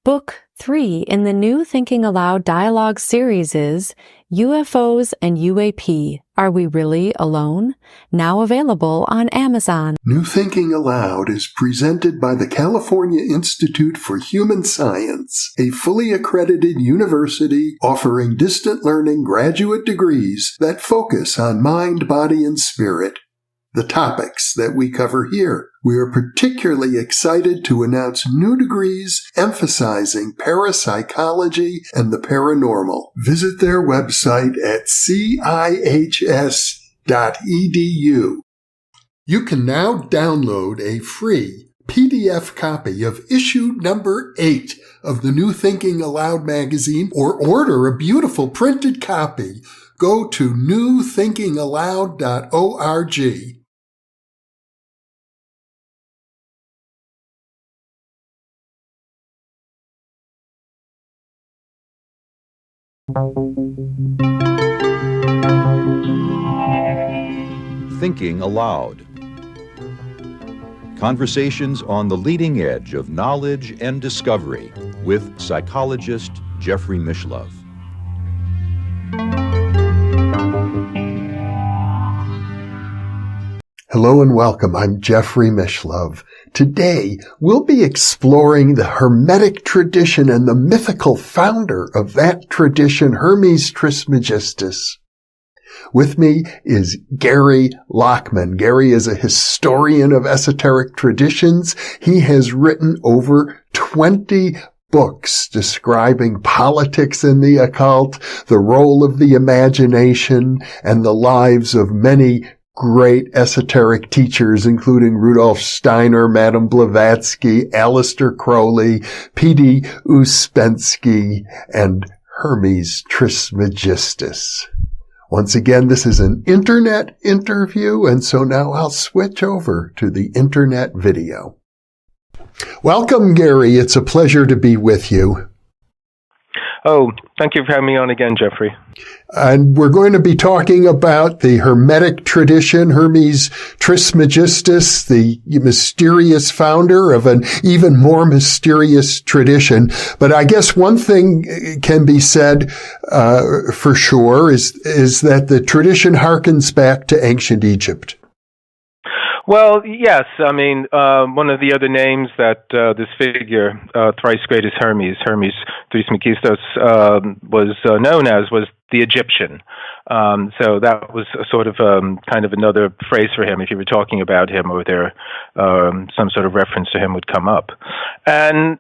Book 3 in the new Thinking Aloud dialogue series is UFOs and UAP, Are We Really Alone? Now available on Amazon. New Thinking Aloud is presented by the California Institute for Human Science, a fully accredited university offering distant learning graduate degrees that focus on mind, body, and spirit. The topics that we cover here. We are particularly excited to announce new degrees emphasizing parapsychology and the paranormal. Visit their website at cihs.edu. You can now download a free PDF copy of issue number 8 of the New Thinking Aloud magazine or order a beautiful printed copy. Go to newthinkingaloud.org. Thinking Aloud. Conversations on the leading edge of knowledge and discovery with psychologist Jeffrey Mishlove. Hello and welcome. I'm Jeffrey Mishlove. Today, we'll be exploring the Hermetic tradition and the mythical founder of that tradition, Hermes Trismegistus. With me is Gary Lachman. Gary is a historian of esoteric traditions. He has written over 20 books describing politics in the occult, the role of the imagination, and the lives of many great esoteric teachers, including Rudolf Steiner, Madame Blavatsky, Aleister Crowley, P.D. Ouspensky, and Hermes Trismegistus. Once again, this is an internet interview, and so now I'll switch over to the internet video. Welcome, Gary. It's a pleasure to be with you. Oh, thank you for having me on again, Jeffrey. And we're going to be talking about the Hermetic tradition, Hermes Trismegistus, the mysterious founder of an even more mysterious tradition. But I guess one thing can be said for sure is that the tradition harkens back to ancient Egypt. Well, yes. I mean, one of the other names that this figure, thrice great as Hermes Trismegistus, was known as was the Egyptian. So that was a sort of kind of another phrase for him. If you were talking about him, or there some sort of reference to him would come up. And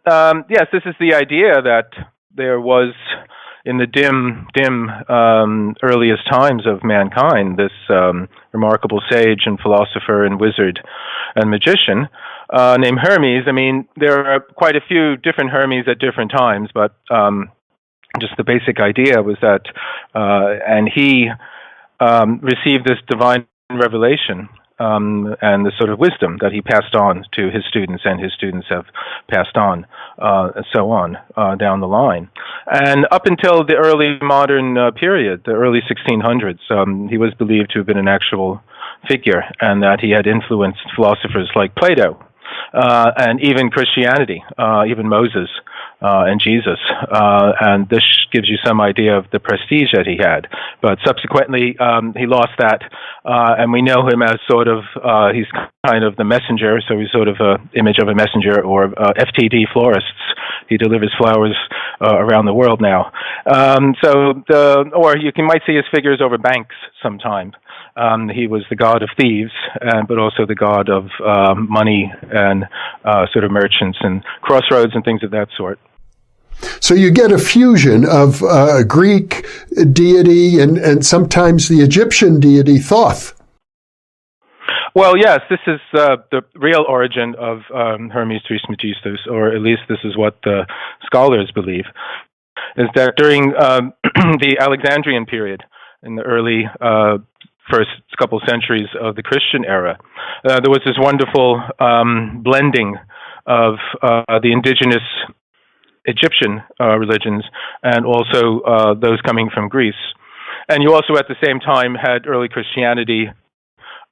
yes, this is the idea that there was, in the dim earliest times of mankind, this remarkable sage and philosopher and wizard and magician named Hermes. I mean, there are quite a few different Hermes at different times, but just the basic idea was that, and he received this divine revelation and the sort of wisdom that he passed on to his students, and his students have passed on, and so on, down the line. And up until the early modern period, the early 1600s, he was believed to have been an actual figure, and that he had influenced philosophers like Plato, and even Christianity, even Moses, and Jesus. And this gives you some idea of the prestige that he had. But subsequently, he lost that, and we know him as sort of, he's kind of the messenger, so he's sort of an image of a messenger, or FTD florists. He delivers flowers around the world now. Or you might see his figures over banks sometime. He was the god of thieves, but also the god of money and sort of merchants and crossroads and things of that sort. So you get a fusion of a Greek deity and sometimes the Egyptian deity Thoth. Well, yes, this is the real origin of Hermes Trismegistus, or at least this is what the scholars believe, is that during the Alexandrian period, in the early first couple centuries of the Christian era, there was this wonderful blending of the indigenous Egyptian religions and also those coming from Greece. And you also at the same time had early Christianity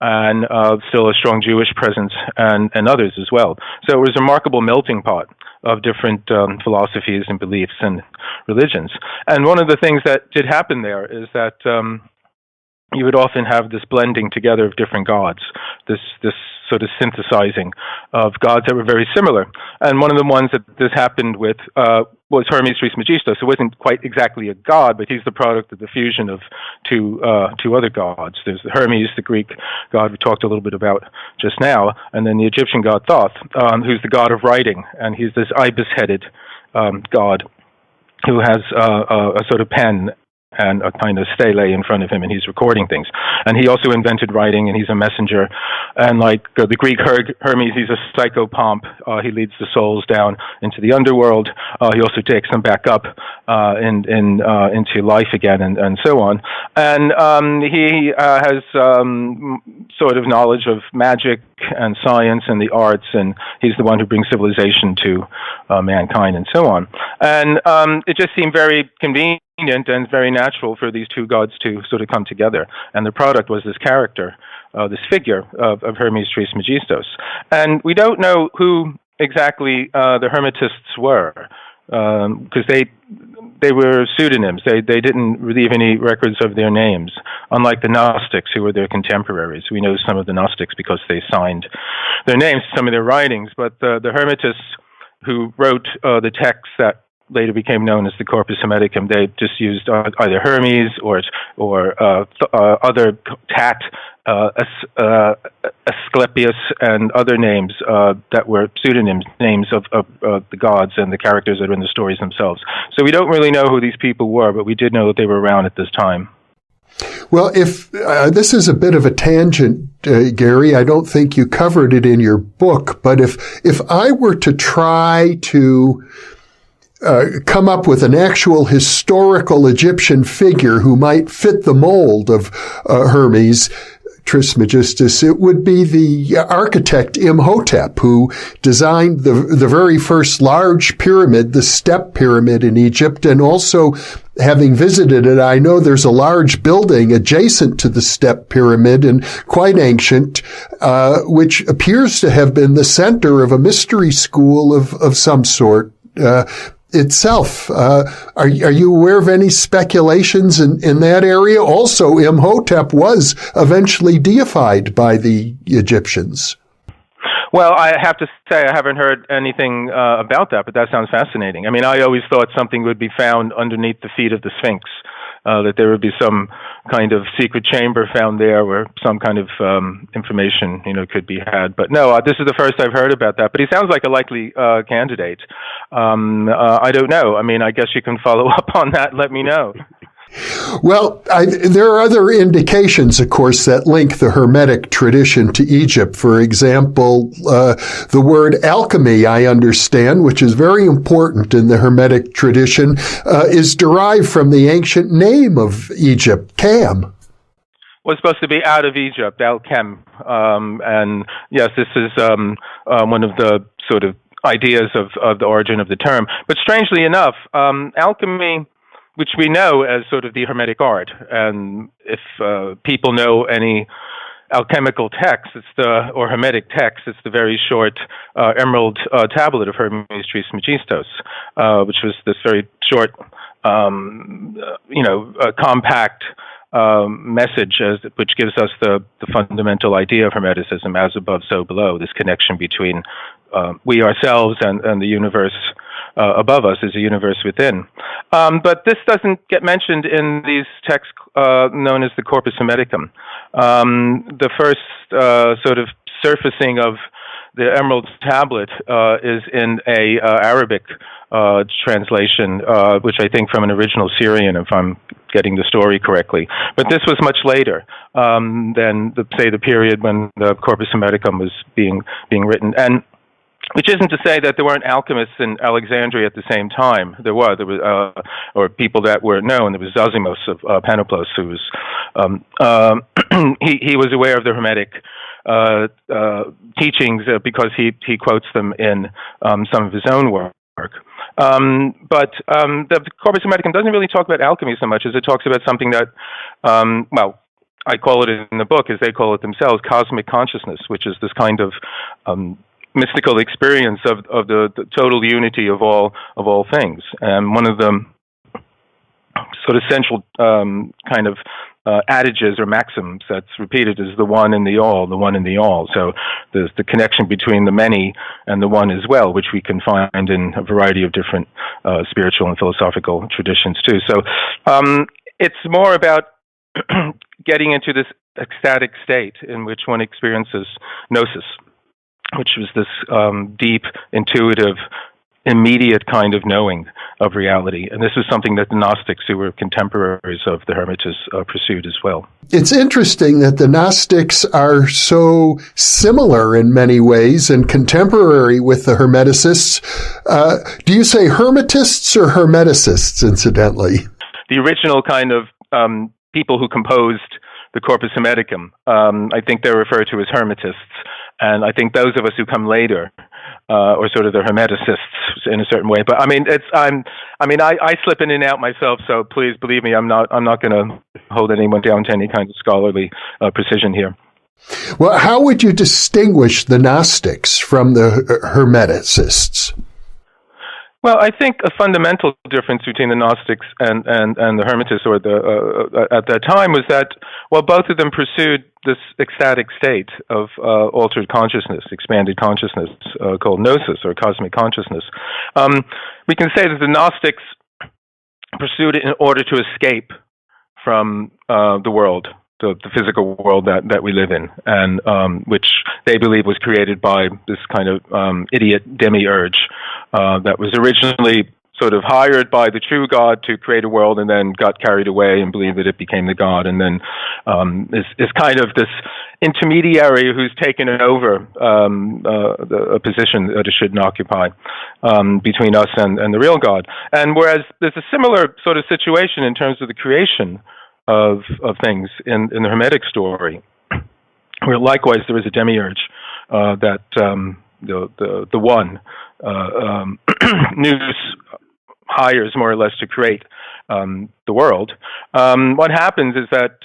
and still a strong Jewish presence and others as well. So it was a remarkable melting pot of different philosophies and beliefs and religions. And one of the things that did happen there is that you would often have this blending together of different gods, this sort of synthesizing of gods that were very similar. And one of the ones that this happened with was Hermes Trismegistus, who wasn't quite exactly a god, but he's the product of the fusion of two other gods. There's Hermes, the Greek god we talked a little bit about just now, and then the Egyptian god Thoth, who's the god of writing, and he's this ibis-headed god who has a sort of pen and a kind of stele in front of him, and he's recording things. And he also invented writing, and he's a messenger. And like the Greek Hermes, he's a psychopomp. He leads the souls down into the underworld. He also takes them back up into life again, and so on. And he has sort of knowledge of magic and science and the arts, and he's the one who brings civilization to mankind, and so on. And it just seemed very convenient and very natural for these two gods to sort of come together. And the product was this character, this figure of Hermes Trismegistus. And we don't know who exactly the Hermetists were, because they were pseudonyms. They didn't leave any records of their names, unlike the Gnostics, who were their contemporaries. We know some of the Gnostics because they signed their names to some of their writings, but the Hermetists who wrote the texts that later became known as the Corpus Hermeticum, they just used either Hermes or other Tat, Asclepius, and other names that were pseudonyms, names of the gods and the characters that are in the stories themselves. So we don't really know who these people were, but we did know that they were around at this time. Well, if this is a bit of a tangent, Gary, I don't think you covered it in your book, but if I were to try to come up with an actual historical Egyptian figure who might fit the mold of Hermes Trismegistus, it would be the architect Imhotep, who designed the very first large pyramid, the Step Pyramid in Egypt, and also, having visited it, I know there's a large building adjacent to the Step Pyramid and quite ancient, which appears to have been the center of a mystery school of some sort. Itself. Are you aware of any speculations in that area? Also, Imhotep was eventually deified by the Egyptians. Well, I have to say I haven't heard anything about that, but that sounds fascinating. I mean, I always thought something would be found underneath the feet of the Sphinx, that there would be some kind of secret chamber found there where some kind of information, could be had. But no, this is the first I've heard about that. But he sounds like a likely candidate. I don't know. I mean, I guess you can follow up on that and let me know. Well, there are other indications, of course, that link the Hermetic tradition to Egypt. For example, the word alchemy, I understand, which is very important in the Hermetic tradition, is derived from the ancient name of Egypt, Cam. Was supposed to be out of Egypt, alchem. And yes, this is one of the sort of ideas of the origin of the term. But strangely enough, alchemy, which we know as sort of the Hermetic art, and if people know any alchemical text, or Hermetic text, it's the very short emerald tablet of Hermes Trismegistus, which was this very short, compact message, which gives us the fundamental idea of Hermeticism: as above, so below. This connection between we ourselves and the universe above us is a universe within. But this doesn't get mentioned in these texts known as the Corpus Hermeticum. The first sort of surfacing of the Emerald Tablet is in a Arabic translation, which I think from an original Syrian, if I'm getting the story correctly. But this was much later than, the period when the Corpus Hermeticum was being written. And which isn't to say that there weren't alchemists in Alexandria at the same time. There was or people that were known. There was Zosimus of Panoplos, who was he was aware of the Hermetic teachings because he quotes them in some of his own work. But the Corpus Hermeticum doesn't really talk about alchemy so much as it talks about something that, I call it in the book, as they call it themselves, cosmic consciousness, which is this kind of mystical experience of the total unity of all things. And one of the sort of central kind of adages or maxims that's repeated is the one and the all, the one and the all. So there's the connection between the many and the one as well, which we can find in a variety of different spiritual and philosophical traditions too. So it's more about getting into this ecstatic state in which one experiences gnosis, which was this deep, intuitive, immediate kind of knowing of reality. And this is something that the Gnostics, who were contemporaries of the Hermetists, pursued as well. It's interesting that the Gnostics are so similar in many ways and contemporary with the Hermeticists. Do you say Hermetists or Hermeticists, incidentally? The original kind of people who composed the Corpus Hermeticum, I think they're referred to as Hermetists. And I think those of us who come later, or sort of the Hermeticists in a certain way. But I mean, I slip in and out myself. So please believe me, I'm not going to hold anyone down to any kind of scholarly precision here. Well, how would you distinguish the Gnostics from the Hermeticists? Well, I think a fundamental difference between the Gnostics and the Hermetists, or at that time, was that both of them pursued this ecstatic state of altered consciousness, expanded consciousness, called gnosis or cosmic consciousness. We can say that the Gnostics pursued it in order to escape from the world, the physical world that we live in, and which they believe was created by this kind of idiot demiurge that was originally sort of hired by the true God to create a world, and then got carried away and believed that it became the God, and then is kind of this intermediary who's taken over a position that it shouldn't occupy between us and the real God. And whereas there's a similar sort of situation in terms of the creation of things in the Hermetic story, where likewise there is a demiurge that the one Nous hires more or less to create the world. What happens is that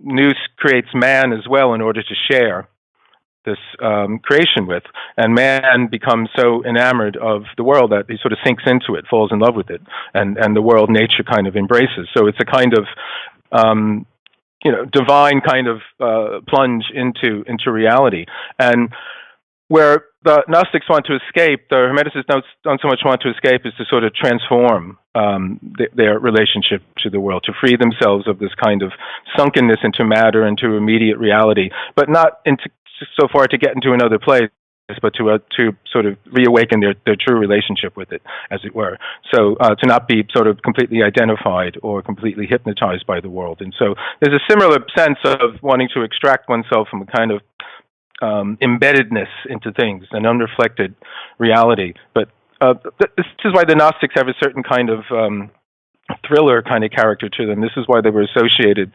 Nous creates man as well in order to share this creation with, and man becomes so enamored of the world that he sort of sinks into it, falls in love with it, and the world nature kind of embraces. So it's a kind of divine kind of plunge into reality. And where the Gnostics want to escape, the Hermeticists don't so much want to escape as to sort of transform their relationship to the world, to free themselves of this kind of sunkenness into matter, into immediate reality, but not into so far to get into another place, but to sort of reawaken their true relationship with it, as it were. So to not be sort of completely identified or completely hypnotized by the world. And so there's a similar sense of wanting to extract oneself from a kind of embeddedness into things, an unreflected reality. But this is why the Gnostics have a certain kind of thriller kind of character to them. This is why they were associated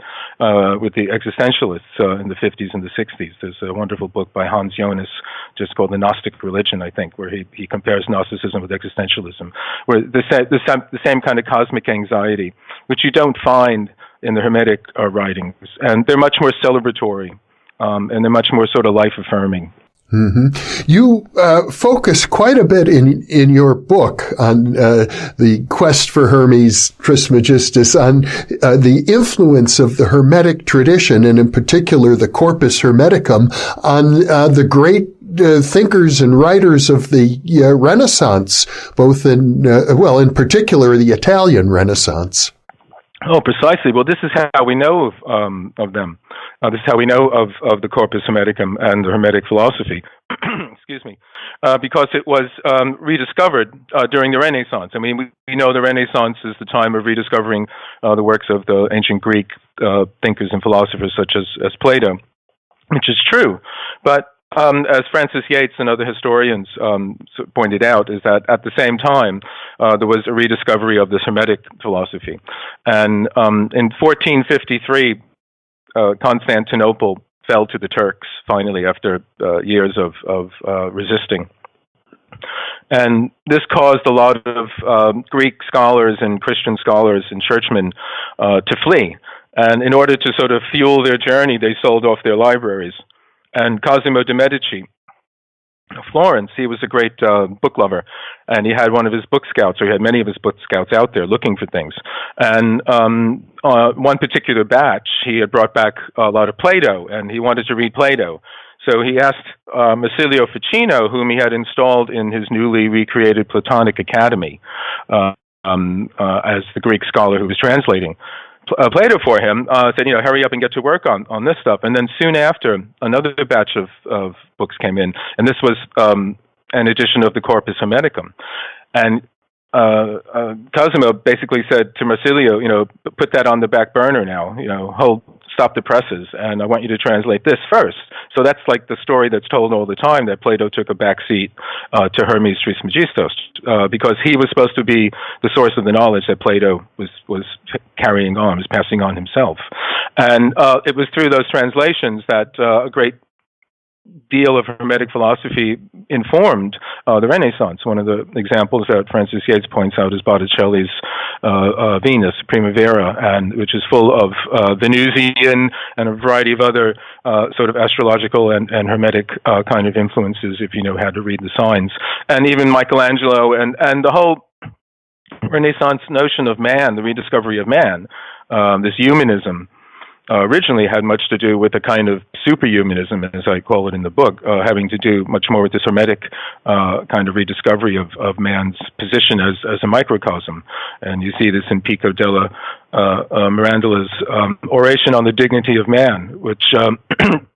with the existentialists in the 50s and the 60s. There's a wonderful book by Hans Jonas just called The Gnostic Religion, I think, where he compares Gnosticism with existentialism, where the same kind of cosmic anxiety, which you don't find in the Hermetic writings. And they're much more celebratory, and they're much more sort of life-affirming. Mm-hmm. You focus quite a bit in your book on the quest for Hermes Trismegistus, on the influence of the Hermetic tradition, and in particular the Corpus Hermeticum, on the great thinkers and writers of the Renaissance, both in particular the Italian Renaissance. Oh, precisely. Well, this is how we know of them. This is how we know of the Corpus Hermeticum and the Hermetic philosophy. Excuse me. Because it was rediscovered during the Renaissance. I mean, we know the Renaissance is the time of rediscovering the works of the ancient Greek thinkers and philosophers such as Plato, which is true. But as Francis Yates and other historians pointed out, is that at the same time, there was a rediscovery of this Hermetic philosophy. And in 1453, Constantinople fell to the Turks, finally, after years of resisting. And this caused a lot of Greek scholars and Christian scholars and churchmen to flee. And in order to sort of fuel their journey, they sold off their libraries. And Cosimo de' Medici Florence, he was a great book lover, and he had one of his book scouts, or he had many of his book scouts out there looking for things. And one particular batch, he had brought back a lot of Plato, and he wanted to read Plato. So he asked Marsilio Ficino, whom he had installed in his newly recreated Platonic Academy as the Greek scholar who was translating Plato for him, said, hurry up and get to work on this stuff. And then soon after, another batch of books came in, and this was an edition of the Corpus Hermeticum. And Cosimo basically said to Marsilio, put that on the back burner now, stop the presses, and I want you to translate this first. So that's like the story that's told all the time, that Plato took a back seat to Hermes Trismegistus, because he was supposed to be the source of the knowledge that Plato was carrying on, was passing on himself. And it was through those translations that a great deal of Hermetic philosophy informed the Renaissance. One of the examples that Francis Yates points out is Botticelli's Venus, Primavera, and which is full of Venusian and a variety of other sort of astrological and Hermetic kind of influences, if you know how to read the signs. And even Michelangelo and the whole Renaissance notion of man, the rediscovery of man, this humanism, originally had much to do with a kind of superhumanism, as I call it in the book, having to do much more with this Hermetic kind of rediscovery of man's position as a microcosm. And you see this in Pico della Mirandola's oration on the dignity of man, which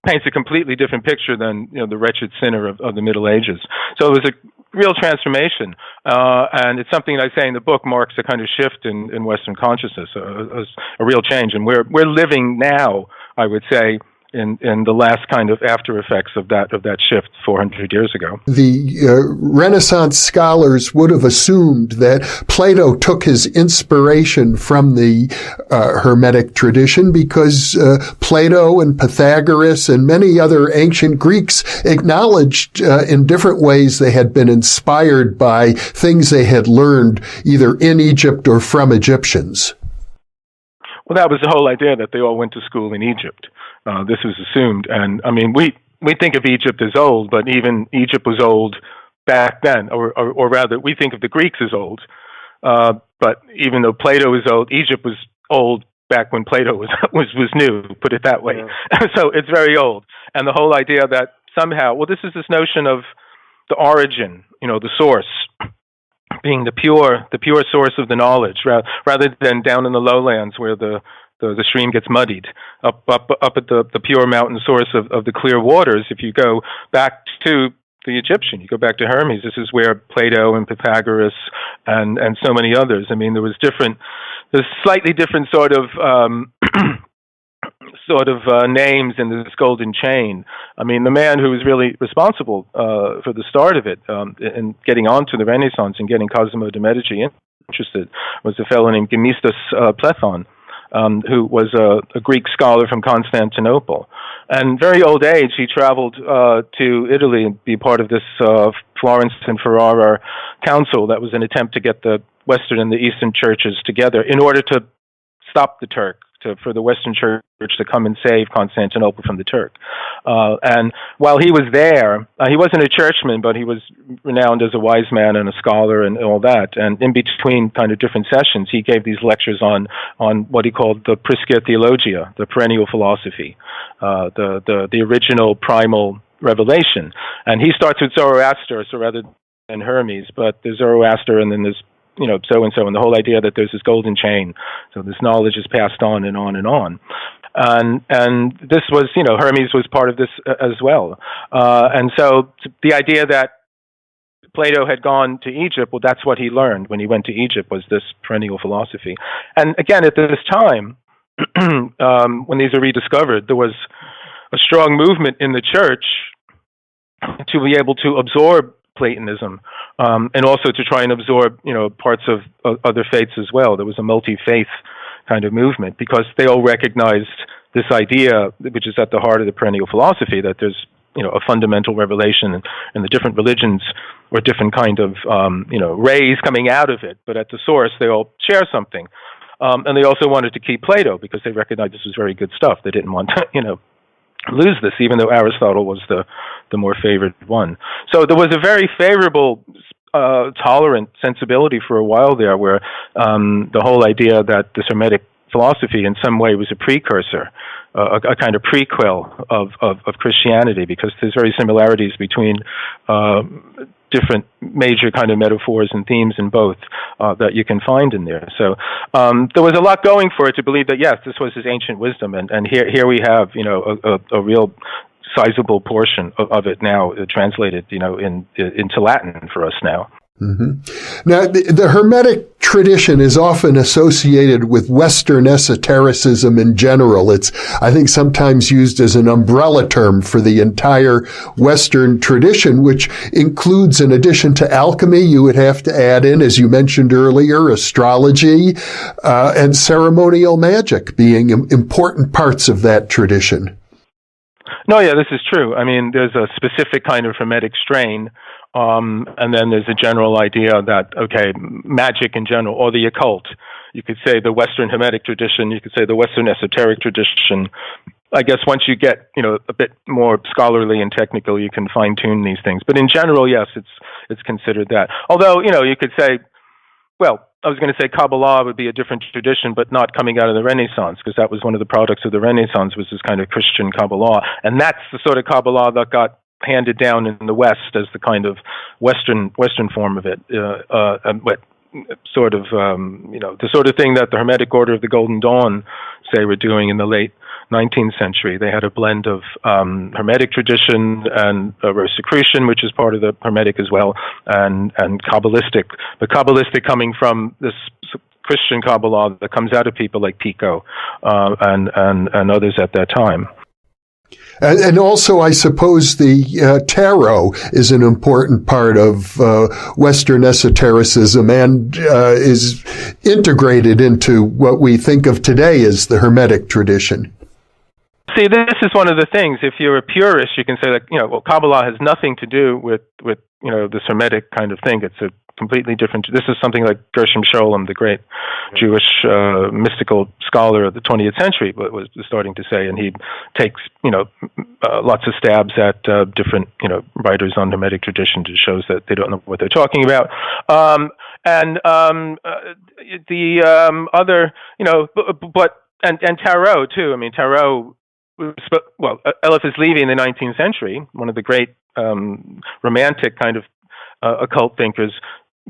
paints a completely different picture than the wretched sinner of the Middle Ages. So it was a real transformation, and it's something that I say in the book marks a kind of shift in Western consciousness, a real change, and we're living now, I would say, in the last kind of after effects of that shift 400 years ago. The Renaissance scholars would have assumed that Plato took his inspiration from the Hermetic tradition because Plato and Pythagoras and many other ancient Greeks acknowledged in different ways they had been inspired by things they had learned either in Egypt or from Egyptians. Well, that was the whole idea, that they all went to school in Egypt. This was assumed, and I mean, we think of Egypt as old, but even Egypt was old back then, or rather, we think of the Greeks as old. But even though Plato was old, Egypt was old back when Plato was new. Put it that way. Yeah. So it's very old, and the whole idea that somehow, this is this notion of the origin, the source, being the pure source of the knowledge, rather than down in the lowlands where the stream gets muddied. Up at the pure mountain source of the clear waters, if you go back to the Egyptian, you go back to Hermes, this is where Plato and Pythagoras and so many others, I mean, there's slightly different sort of names in this golden chain. I mean, the man who was really responsible for the start of it, and getting on to the Renaissance and getting Cosimo de' Medici interested, was a fellow named Gemistus Plethon, who was a Greek scholar from Constantinople. And very old age, he traveled to Italy and be part of this Florence and Ferrara council that was an attempt to get the Western and the Eastern churches together in order to stop the Turk, for the Western Church to come and save Constantinople from the Turk. And while he was there, he wasn't a churchman, but he was renowned as a wise man and a scholar and all that. And in between kind of different sessions, he gave these lectures on what he called the Prisca Theologia, the perennial philosophy, the original primal revelation. And he starts with Zoroaster, so rather than Hermes, but there's Zoroaster and then there's so-and-so, and the whole idea that there's this golden chain. So this knowledge is passed on and on and on. And this was, Hermes was part of this as well. And so the idea that Plato had gone to Egypt, that's what he learned when he went to Egypt, was this perennial philosophy. And again, at this time, when these are rediscovered, there was a strong movement in the church to be able to absorb Platonism, and also to try and absorb, parts of other faiths as well. There was a multi-faith kind of movement because they all recognized this idea, which is at the heart of the perennial philosophy, that there's, a fundamental revelation and the different religions or different kind of, rays coming out of it. But at the source, they all share something. And they also wanted to keep Plato because they recognized this was very good stuff. They didn't want to, lose this, even though Aristotle was the more favored one. So there was a very favorable, tolerant sensibility for a while there, where the whole idea that this Hermetic philosophy in some way was a precursor, a kind of prequel of Christianity, because there's very similarities between different major kind of metaphors and themes in both that you can find in there. So there was a lot going for it to believe that, yes, this was his ancient wisdom, and here we have, a real sizable portion of it now translated, into Latin for us now. Mm-hmm. Now, the Hermetic tradition is often associated with Western esotericism in general. It's, I think, sometimes used as an umbrella term for the entire Western tradition, which includes, in addition to alchemy, you would have to add in, as you mentioned earlier, astrology and ceremonial magic being important parts of that tradition. No, yeah, this is true. I mean, there's a specific kind of Hermetic strain. And then there's a general idea that, okay, magic in general, or the occult, you could say the Western Hermetic tradition, you could say the Western esoteric tradition. I guess once you get, a bit more scholarly and technical, you can fine tune these things. But in general, yes, it's considered that. Although, you could say, well, I was going to say Kabbalah would be a different tradition, but not coming out of the Renaissance, because that was one of the products of the Renaissance, was this kind of Christian Kabbalah. And that's the sort of Kabbalah that got handed down in the West as the kind of Western form of it, but sort of, the sort of thing that the Hermetic Order of the Golden Dawn, say, were doing in the late 19th century. They had a blend of Hermetic tradition and Rosicrucian, which is part of the Hermetic as well, and Kabbalistic. But Kabbalistic coming from this Christian Kabbalah that comes out of people like Pico and others at that time. And also, I suppose the tarot is an important part of Western esotericism and is integrated into what we think of today as the Hermetic tradition. See, this is one of the things. If you're a purist, you can say that, Kabbalah has nothing to do with this Hermetic kind of thing. It's a completely different. This is something like Gershom Scholem, the great Jewish mystical scholar of the 20th century, but was starting to say, and he takes lots of stabs at different writers on Hermetic tradition to shows that they don't know what they're talking about. And tarot too. I mean, tarot. Well, Eliphas Levi in the 19th century, one of the great romantic kind of occult thinkers,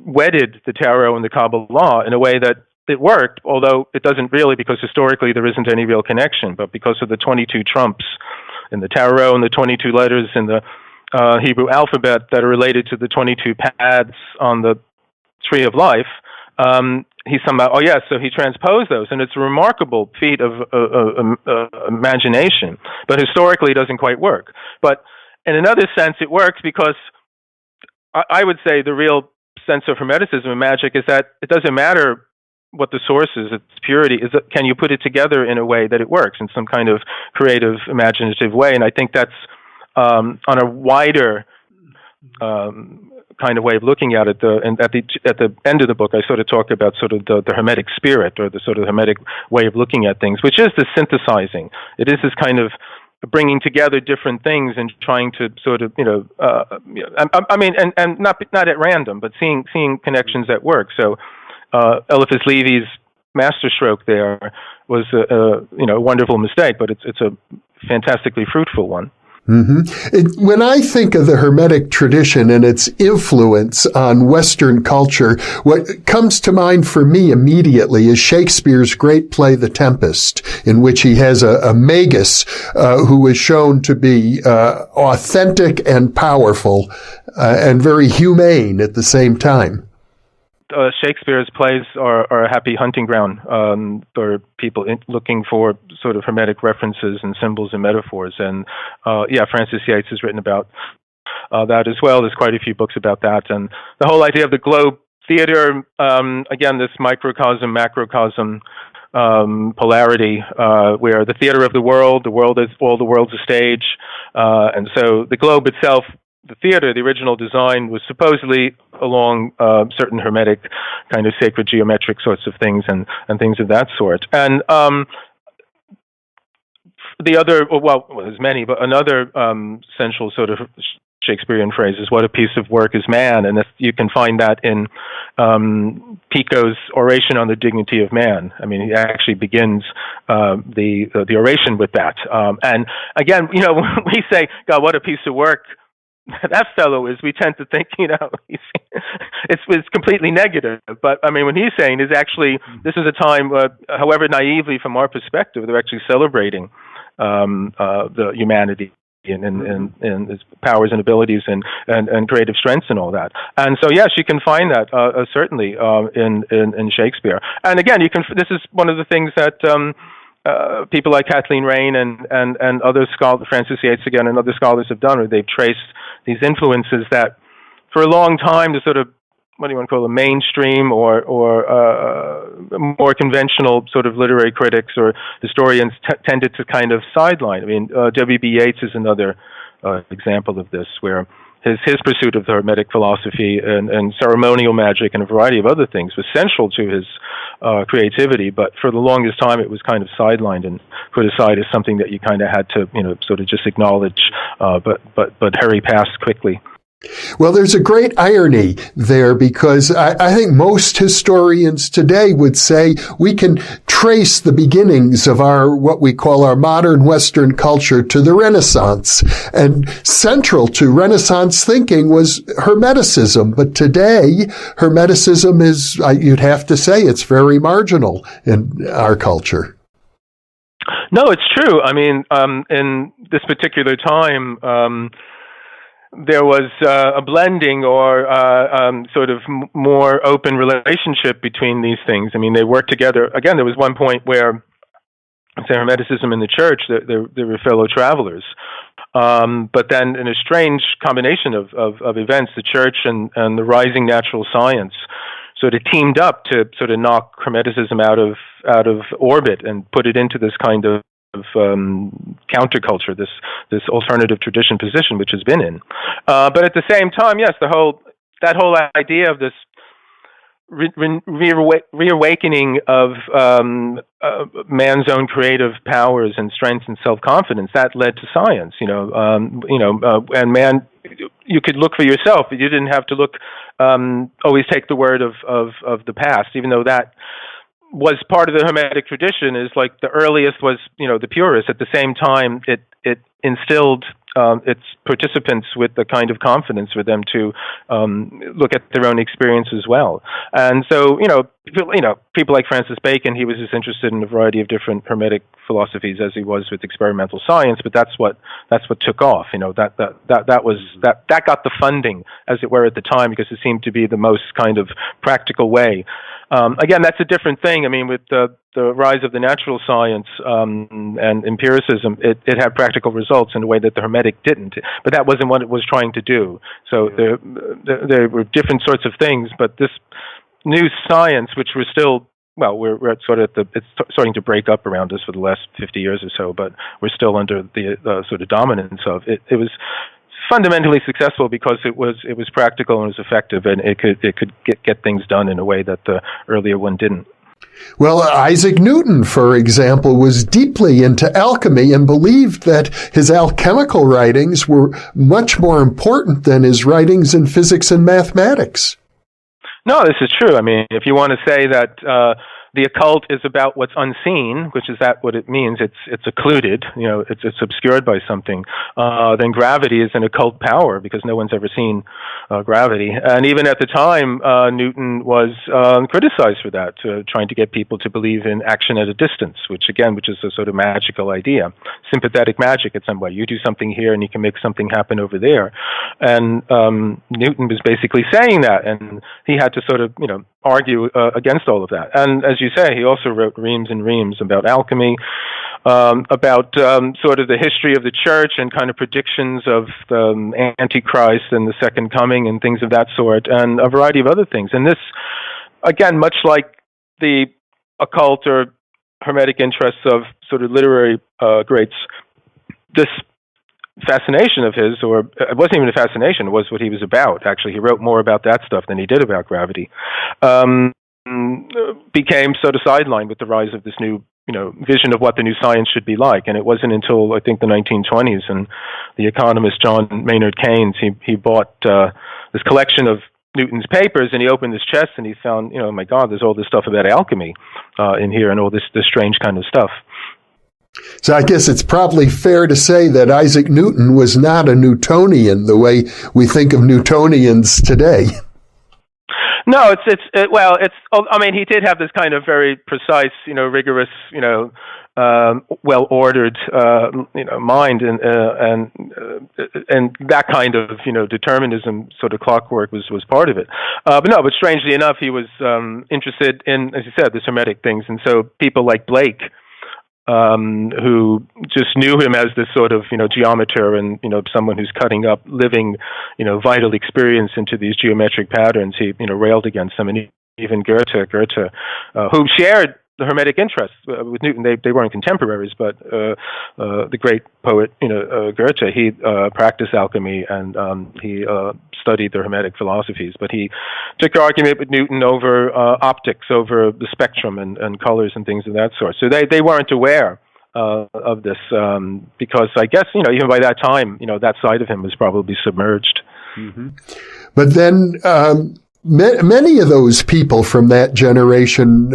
wedded the tarot and the Kabbalah in a way that it worked, although it doesn't really, because historically there isn't any real connection, but because of the 22 trumps in the tarot and the 22 letters in the Hebrew alphabet that are related to the 22 paths on the Tree of Life, he somehow, so he transposed those, and it's a remarkable feat of imagination, but historically it doesn't quite work. But in another sense, it works because I would say the real sense of Hermeticism and magic is that it doesn't matter what the source is, its purity, can you put it together in a way that it works in some kind of creative, imaginative way? And I think that's on a wider kind of way of looking at it. And at the end of the book, I sort of talk about sort of the Hermetic spirit, or the sort of Hermetic way of looking at things, which is the synthesizing. It is this kind of bringing together different things and trying to sort of, I mean, and not at random, but seeing connections that work. So Eliphas Levi's masterstroke there was a wonderful mistake, but it's a fantastically fruitful one. Mm-hmm. When I think of the Hermetic tradition and its influence on Western culture, what comes to mind for me immediately is Shakespeare's great play, The Tempest, in which he has a magus who is shown to be authentic and powerful and very humane at the same time. Shakespeare's plays are a happy hunting ground for people looking for sort of Hermetic references and symbols and metaphors. And Francis Yates has written about that as well. There's quite a few books about that. And the whole idea of the globe theater, again, this microcosm, macrocosm polarity, where the theater of the world is all the world's a stage. And so the globe itself, the theater, the original design, was supposedly along certain Hermetic kind of sacred geometric sorts of things and things of that sort. And the other, well, there's many, but another central sort of Shakespearean phrase is "What a piece of work is man," and you can find that in Pico's oration on the dignity of man. I mean, he actually begins the oration with that. And again, you know, when we say, "God, what a piece of work that fellow is," we tend to think, you know, it's completely negative. But I mean, when he's saying is actually, this is a time, however naively from our perspective, they're actually celebrating the humanity and his powers and abilities and creative strengths and all that. And so, yes, you can find that certainly in Shakespeare. And again, this is one of the things that people like Kathleen Raine and other scholars, Francis Yates again, and other scholars have done, where they've traced these influences that, for a long time, the sort of, what do you want to call them, mainstream or more conventional sort of literary critics or historians tended to kind of sideline. I mean, W.B. Yeats is another example of this, where his pursuit of the Hermetic philosophy and ceremonial magic and a variety of other things was central to his creativity, but for the longest time it was kind of sidelined and put aside as something that you kind of had to, you know, sort of just acknowledge, but hurry past quickly. Well, there's a great irony there, because I think most historians today would say we can trace the beginnings of what we call our modern Western culture to the Renaissance. And central to Renaissance thinking was Hermeticism. But today, Hermeticism is, you'd have to say, it's very marginal in our culture. No, it's true. I mean, in this particular time, there was a blending or sort of more open relationship between these things. I mean, they worked together. Again, there was one point where, say, Hermeticism and the church, they were fellow travelers. But then, in a strange combination of events, the church and the rising natural science sort of teamed up to sort of knock Hermeticism out of orbit and put it into this kind of counterculture, this alternative tradition position, which has been in. But at the same time, yes, that whole idea of this reawakening of man's own creative powers and strengths and self-confidence, that led to science. And man, you could look for yourself. You didn't have to look. Always take the word of the past, even though that was part of the Hermetic tradition. Is like the earliest was, the purest. At the same time, it instilled its participants with the kind of confidence for them to look at their own experience as well. And so, people like Francis Bacon, he was as interested in a variety of different Hermetic philosophies as he was with experimental science. But that's what took off. That got the funding, as it were, at the time, because it seemed to be the most kind of practical way. Again, that's a different thing. I mean, with the rise of the natural science and empiricism, it had practical results in a way that the Hermetic didn't. But that wasn't what it was trying to do. So there were different sorts of things. But this new science, which we're still, we're at sort of it's starting to break up around us for the last 50 years or so, but we're still under the sort of dominance of it. It was fundamentally successful because it was practical and it was effective, and it could get things done in a way that the earlier one didn't. Well, Isaac Newton, for example, was deeply into alchemy and believed that his alchemical writings were much more important than his writings in physics and mathematics. No, this is true. I mean, if you want to say that the occult is about what's unseen, which is that what it means, it's occluded, it's obscured by something, then gravity is an occult power because no one's ever seen gravity. And even at the time, Newton was criticized for that, trying to get people to believe in action at a distance, which is a sort of magical idea, sympathetic magic in some way. You do something here and you can make something happen over there. And Newton was basically saying that, and he had to sort of, argue against all of that. And as you say, he also wrote reams and reams about alchemy, about sort of the history of the church and kind of predictions of the Antichrist and the Second Coming and things of that sort, and a variety of other things. And this, again, much like the occult or Hermetic interests of sort of literary greats, this fascination of his, or it wasn't even a fascination, it was what he was about. Actually, he wrote more about that stuff than he did about gravity. Became sort of sidelined with the rise of this new, vision of what the new science should be like. And it wasn't until I think the 1920s, and the economist John Maynard Keynes, he bought this collection of Newton's papers, and he opened his chest and he found, oh my God, there's all this stuff about alchemy in here, and all this strange kind of stuff. So I guess it's probably fair to say that Isaac Newton was not a Newtonian the way we think of Newtonians today. No, I mean, he did have this kind of very precise, rigorous, well-ordered, mind, and that kind of, determinism, sort of clockwork was part of it. But strangely enough, he was interested in, as you said, the Hermetic things, and so people like Blake, who just knew him as this sort of, geometer and, someone who's cutting up living, vital experience into these geometric patterns. He, railed against them. And even Goethe, who shared the Hermetic interests with Newton. They weren't contemporaries, but the great poet, Goethe, he practiced alchemy, and he studied the Hermetic philosophies. But he took argument with Newton over optics, over the spectrum and colors and things of that sort. So they weren't aware of this because I guess, even by that time, that side of him was probably submerged. Mm-hmm. But then many of those people from that generation,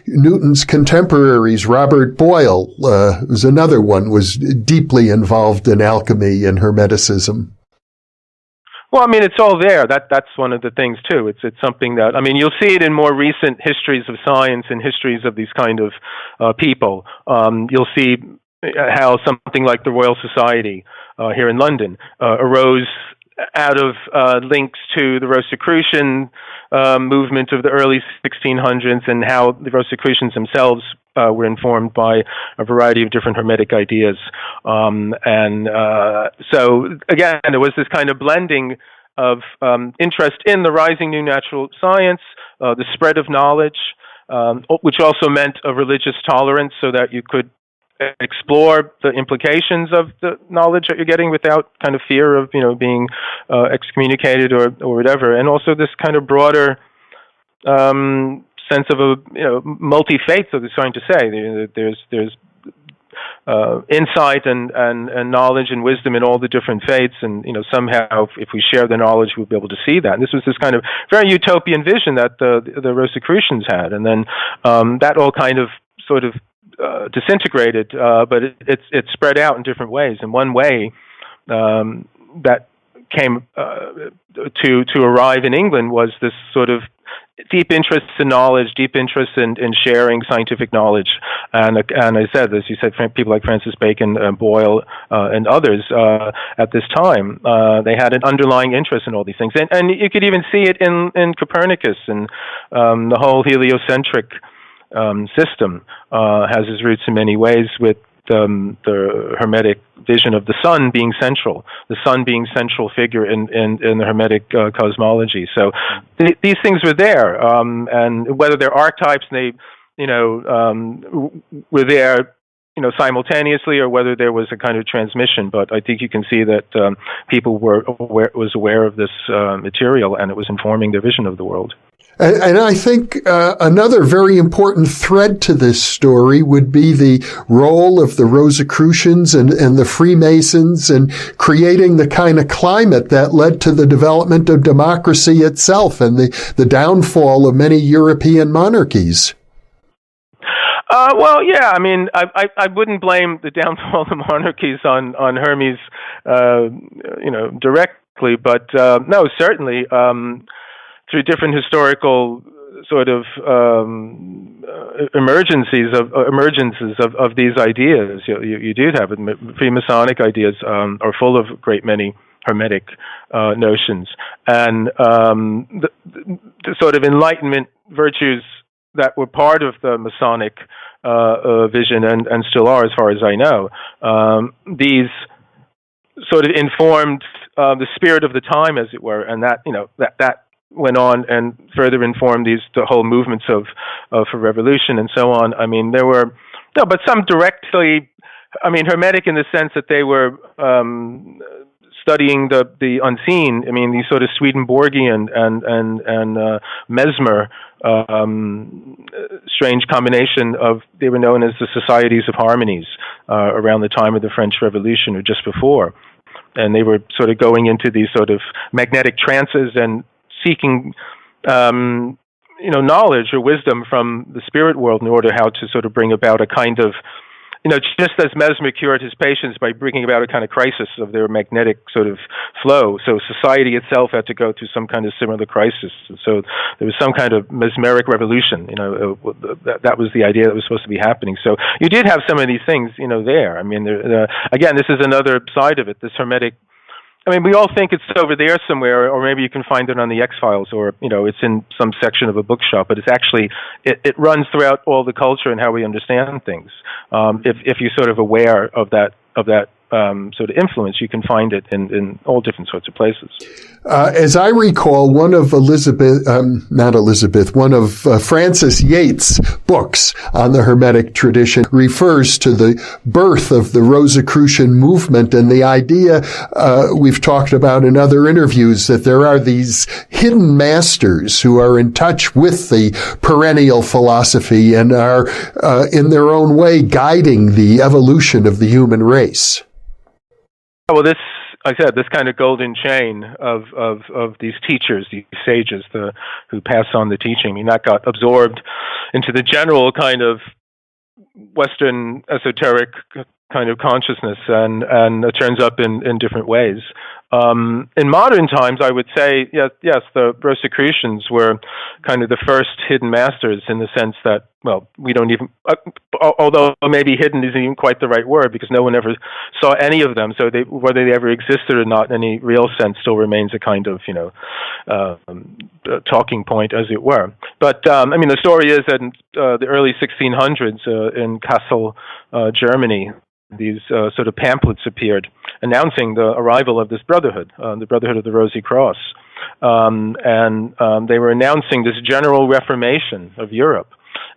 Newton's contemporaries, Robert Boyle was another one, was deeply involved in alchemy and Hermeticism. Well, I mean, it's all there. That's one of the things too. It's something that, I mean, you'll see it in more recent histories of science and histories of these kind of people. You'll see how something like the Royal Society here in London arose out of links to the Rosicrucian movement of the early 1600s, and how the Rosicrucians themselves were informed by a variety of different Hermetic ideas. So, again, there was this kind of blending of interest in the rising new natural science, the spread of knowledge, which also meant a religious tolerance so that you could explore the implications of the knowledge that you're getting without kind of fear of, being excommunicated or whatever. And also this kind of broader sense of a, multi-faith, so they're trying to say. There's insight and knowledge and wisdom in all the different faiths, and somehow if we share the knowledge, we'll be able to see that. And this was this kind of very utopian vision that the Rosicrucians had, and then that all kind of sort of disintegrated, but it spread out in different ways. And one way that came to arrive in England was this sort of deep interest in knowledge, deep interest in sharing scientific knowledge. And I said, as you said, people like Francis Bacon, Boyle, and others at this time, they had an underlying interest in all these things. And you could even see it in Copernicus and the whole heliocentric system has its roots in many ways with the Hermetic vision of the sun being central, the sun being central figure in the Hermetic cosmology. So these things were there, and whether they're archetypes, and they were there simultaneously, or whether there was a kind of transmission. But I think you can see that people was aware of this material, and it was informing their vision of the world. And I think another very important thread to this story would be the role of the Rosicrucians and the Freemasons in creating the kind of climate that led to the development of democracy itself and the downfall of many European monarchies. Well, yeah, I mean, I wouldn't blame the downfall of monarchies on Hermes, directly, but no, certainly. Through different historical sort of emergences of these ideas, you do have it. Freemasonic ideas are full of a great many Hermetic notions, and the sort of Enlightenment virtues that were part of the Masonic vision and still are, as far as I know. These sort of informed the spirit of the time, as it were, and that that went on and further informed the whole movements for revolution and so on. I mean, there were but some directly. I mean, Hermetic in the sense that they were studying the unseen. I mean, these sort of strange combination of, they were known as the Societies of Harmonies around the time of the French Revolution or just before. And they were sort of going into these sort of magnetic trances and seeking knowledge or wisdom from the spirit world in order how to sort of bring about a kind of, just as Mesmer cured his patients by bringing about a kind of crisis of their magnetic sort of flow. So society itself had to go through some kind of similar crisis. And so there was some kind of mesmeric revolution, that was the idea that was supposed to be happening. So you did have some of these things, there. I mean, again, this is another side of it, this Hermetic. I mean, we all think it's over there somewhere, or maybe you can find it on the X-Files, or, it's in some section of a bookshop, but it's actually, it runs throughout all the culture and how we understand things. If you're sort of aware of that sort of influence, you can find it in all different sorts of places. As I recall, one of Francis Yates' books on the Hermetic tradition refers to the birth of the Rosicrucian movement and the idea we've talked about in other interviews that there are these hidden masters who are in touch with the perennial philosophy and are in their own way guiding the evolution of the human race. Well, this kind of golden chain of these teachers, these sages, who pass on the teaching, I mean, that got absorbed into the general kind of Western esoteric kind of consciousness, and it turns up in different ways. In modern times, I would say, yes, the Rosicrucians were kind of the first hidden masters in the sense that, well, we don't even, although maybe hidden isn't even quite the right word because no one ever saw any of them, so whether they ever existed or not in any real sense still remains a kind of, talking point, as it were. But, I mean, the story is that in the early 1600s in Kassel, Germany, these sort of pamphlets appeared announcing the arrival of this brotherhood, the Brotherhood of the Rosy Cross. And they were announcing this general reformation of Europe.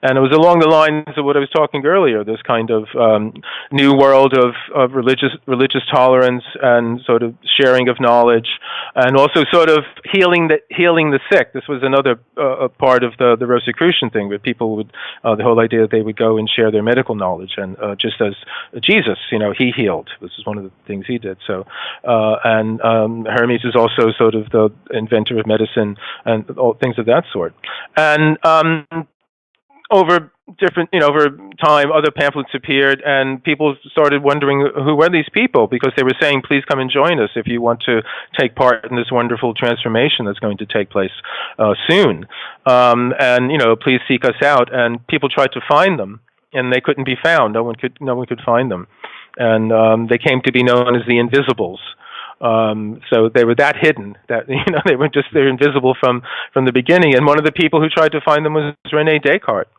And it was along the lines of what I was talking earlier, this kind of new world of religious tolerance and sort of sharing of knowledge, and also sort of healing the sick. This was another part of the Rosicrucian thing, where people would, the whole idea that they would go and share their medical knowledge, and just as Jesus, he healed. This is one of the things he did. So, and Hermes is also sort of the inventor of medicine and all things of that sort. And over time, other pamphlets appeared, and people started wondering who were these people, because they were saying, please come and join us if you want to take part in this wonderful transformation that's going to take place soon. And, please seek us out. And people tried to find them, and they couldn't be found. No one could find them. And they came to be known as the Invisibles. So they were that hidden that, they're invisible from the beginning. And one of the people who tried to find them was René Descartes.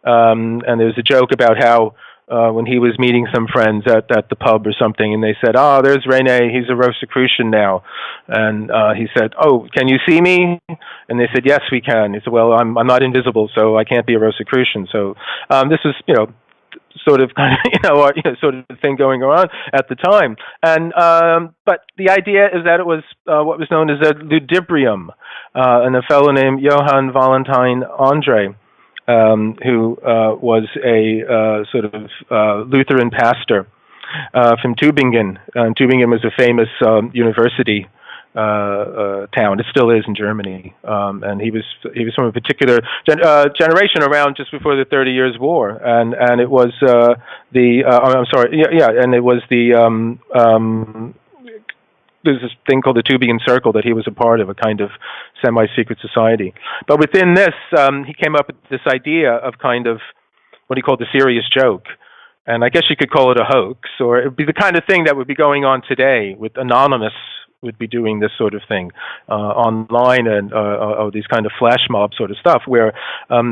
And there's a joke about how when he was meeting some friends at the pub or something, and they said, there's René, he's a Rosicrucian now. And he said, can you see me? And they said, yes, we can. He said, well, I'm not invisible, so I can't be a Rosicrucian. So this was, sort of sort of thing going on at the time. And but the idea is that it was what was known as a ludibrium, and a fellow named Johann Valentine André, who was a sort of Lutheran pastor from Tübingen. Tübingen was a famous university town. It still is in Germany, and he was from a particular generation around just before the 30 Years' War, and it was and it was there's this thing called the Tübingen Circle that he was a part of, a kind of semi-secret society. But within this, he came up with this idea of kind of what he called the serious joke. And I guess you could call it a hoax, or it would be the kind of thing that would be going on today with Anonymous would be doing this sort of thing online, and these kind of flash mob sort of stuff, where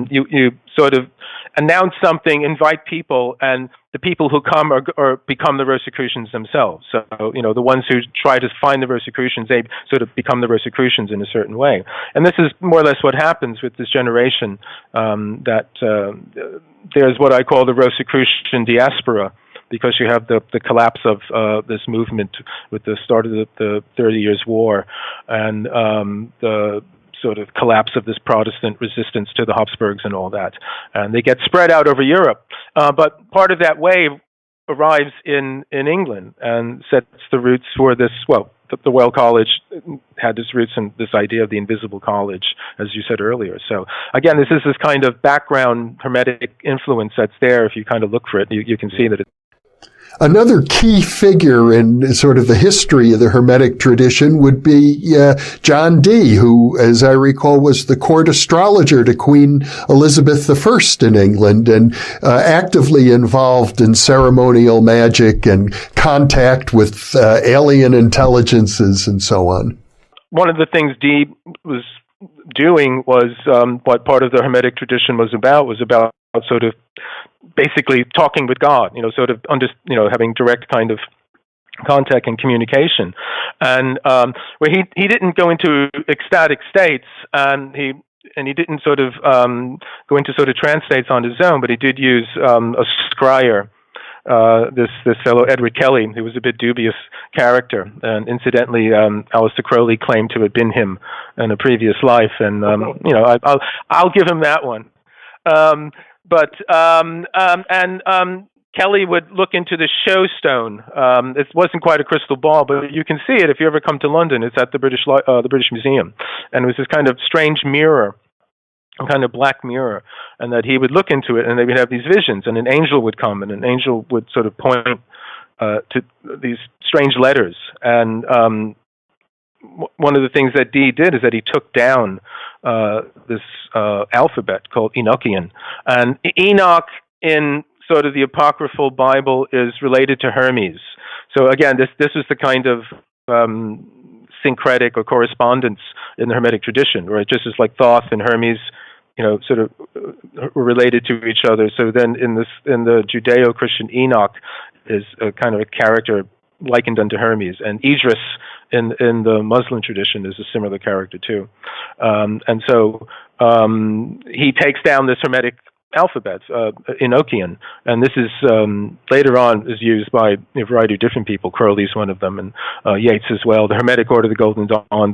you sort of announce something, invite people, and the people who come or become the Rosicrucians themselves. So, the ones who try to find the Rosicrucians, they sort of become the Rosicrucians in a certain way. And this is more or less what happens with this generation, that there's what I call the Rosicrucian diaspora, because you have the collapse of this movement with the start of the 30 Years' War, and the sort of collapse of this Protestant resistance to the Habsburgs and all that. And they get spread out over Europe. But part of that wave arrives in England and sets the roots for this, the Well College had its roots in this idea of the invisible college, as you said earlier. So again, this is this kind of background Hermetic influence that's there. If you kind of look for it, you can see that it's Another key figure in sort of the history of the Hermetic tradition would be John Dee, who, as I recall, was the court astrologer to Queen Elizabeth I in England and actively involved in ceremonial magic and contact with alien intelligences and so on. One of the things Dee was doing was what part of the Hermetic tradition was about sort of basically talking with God, having direct kind of contact and communication. And where he didn't go into ecstatic states, and he didn't sort of go into sort of trance states on his own, but he did use a scryer, this fellow Edward Kelly, who was a bit dubious character, and incidentally, Aleister Crowley claimed to have been him in a previous life, and I'll give him that one. Kelly would look into the show stone. It wasn't quite a crystal ball, but you can see it if you ever come to London. It's at the British Museum, and it was this kind of strange mirror, a kind of black mirror, and that he would look into it, and they would have these visions, and an angel would come, and an angel would sort of point to these strange letters. And one of the things that Dee did is that he took down this alphabet called Enochian, and Enoch in sort of the apocryphal Bible is related to Hermes. So again, this was the kind of syncretic or correspondence in the Hermetic tradition, where it just is like Thoth and Hermes, sort of were related to each other. So then in the Judeo-Christian, Enoch is a kind of a character likened unto Hermes, and Idris in the Muslim tradition is a similar character too. And so he takes down this Hermetic alphabet, Enochian, and this is later on is used by a variety of different people. Crowley's one of them, and Yeats as well. The Hermetic Order of the Golden Dawn,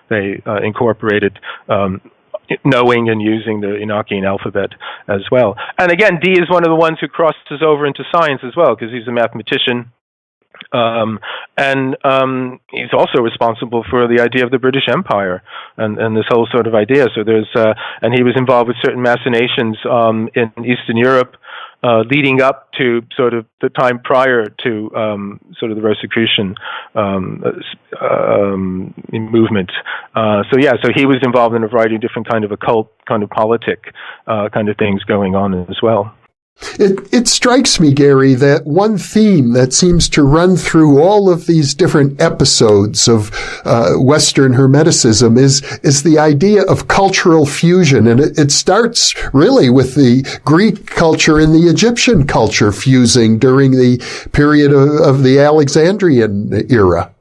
they incorporated knowing and using the Enochian alphabet as well. And again, Dee is one of the ones who crosses over into science as well, because he's a mathematician. And he's also responsible for the idea of the British Empire and this whole sort of idea. So there's and he was involved with certain machinations in Eastern Europe, leading up to sort of the time prior to sort of the Rosicrucian movement. So he was involved in a variety of different kind of occult, kind of politic kind of things going on as well. It strikes me, Gary, that one theme that seems to run through all of these different episodes of Western Hermeticism is the idea of cultural fusion. And it starts really with the Greek culture and the Egyptian culture fusing during the period of the Alexandrian era.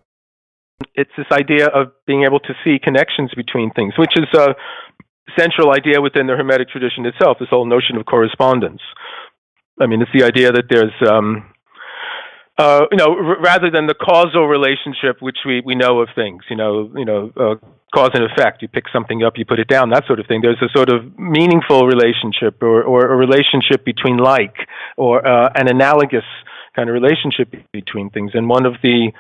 It's this idea of being able to see connections between things, which is a central idea within the Hermetic tradition itself, this whole notion of correspondence. I mean, it's the idea that there's, rather than the causal relationship, which we know of things, cause and effect. You pick something up, you put it down, that sort of thing. There's a sort of meaningful relationship or a relationship between like, or an analogous kind of relationship between things. And one of the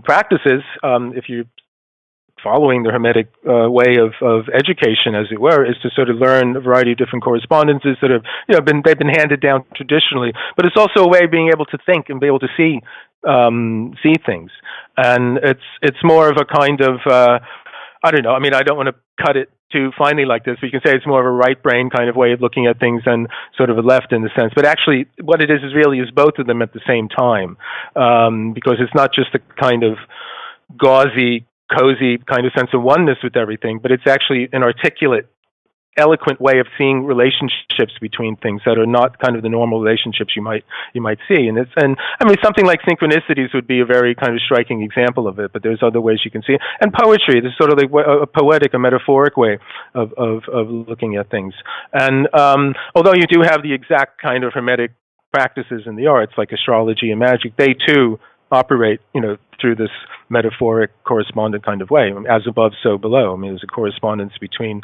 practices, if you following the Hermetic way of education, as it were, is to sort of learn a variety of different correspondences that have, they've been handed down traditionally. But it's also a way of being able to think and be able to see things. And it's more of a kind of I don't know. I mean, I don't want to cut it too finely like this, but you can say it's more of a right brain kind of way of looking at things than sort of a left in the sense. But actually, what it is really is both of them at the same time, because it's not just a kind of gauzy, cozy kind of sense of oneness with everything, but it's actually an articulate, eloquent way of seeing relationships between things that are not kind of the normal relationships you might see. And I mean, something like synchronicities would be a very kind of striking example of it, but there's other ways you can see it. And poetry, this is sort of like a poetic, a metaphoric way of looking at things. And although you do have the exact kind of Hermetic practices in the arts, like astrology and magic, they too operate, through this metaphoric correspondent kind of way. As above, so below. There's a correspondence between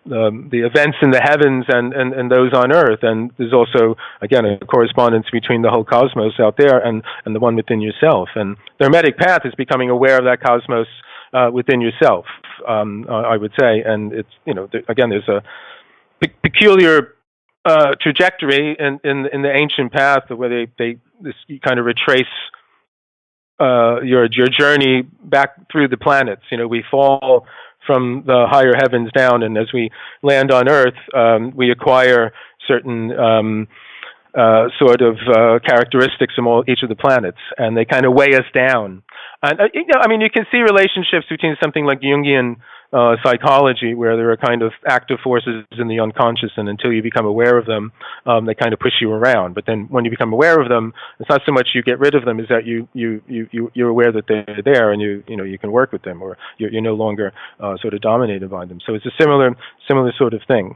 the events in the heavens and those on earth, and there's also, again, a correspondence between the whole cosmos out there and the one within yourself. And the Hermetic path is becoming aware of that cosmos within yourself, I would say. And it's, again, there's a peculiar trajectory in the ancient path where you kind of retrace your journey back through the planets. We fall from the higher heavens down, and as we land on Earth, we acquire certain sort of characteristics from each of the planets, and they kind of weigh us down. And you can see relationships between something like Jungian psychology, where there are kind of active forces in the unconscious, and until you become aware of them, they kind of push you around. But then when you become aware of them, it's not so much you get rid of them, is that you're aware that they're there, and you can work with them, or you're no longer sort of dominated by them. So it's a similar sort of thing.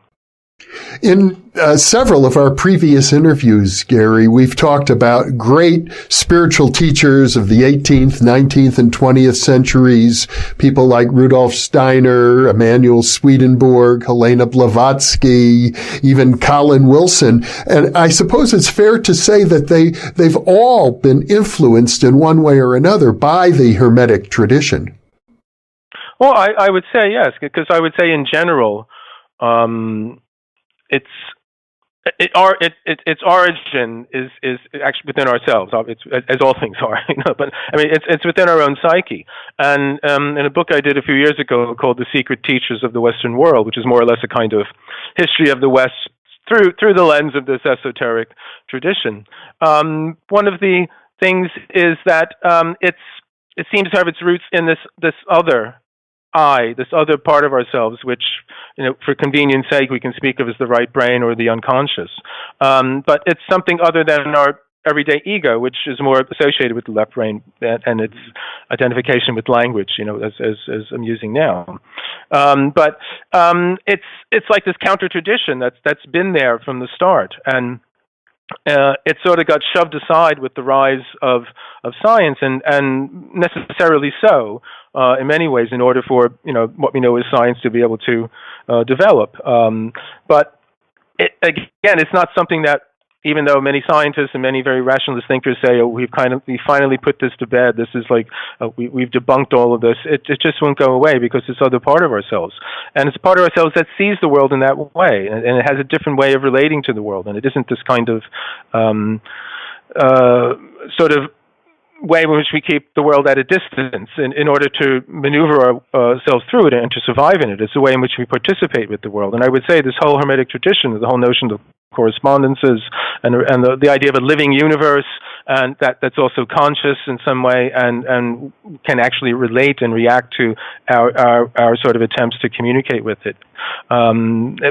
In several of our previous interviews, Gary, we've talked about great spiritual teachers of the 18th, 19th, and 20th centuries, people like Rudolf Steiner, Emanuel Swedenborg, Helena Blavatsky, even Colin Wilson. And I suppose it's fair to say that they've all been influenced in one way or another by the Hermetic tradition. Well, I would say yes, because I would say in general, its origin is actually within ourselves. It's, as all things are, But it's within our own psyche. And in a book I did a few years ago called "The Secret Teachers of the Western World," which is more or less a kind of history of the West through the lens of this esoteric tradition. One of the things is that it seems to have its roots in this other this other part of ourselves, which, for convenience sake, we can speak of as the right brain or the unconscious. But it's something other than our everyday ego, which is more associated with the left brain and its identification with language, as I'm using now. But it's like this counter tradition that's been there from the start, and it sort of got shoved aside with the rise of science, and necessarily so. In many ways, in order for what we know as science to be able to develop, but again, it's not something that, even though many scientists and many very rationalist thinkers say, "Oh, we finally put this to bed. This is like we've debunked all of this." It just won't go away because it's other part of ourselves, and it's a part of ourselves that sees the world in that way, and it has a different way of relating to the world, and it isn't this kind of sort of way in which we keep the world at a distance in order to maneuver ourselves through it and to survive in it. It's a way in which we participate with the world. And I would say this whole Hermetic tradition, the whole notion of correspondences and the idea of a living universe, and that's also conscious in some way and can actually relate and react to our sort of attempts to communicate with it,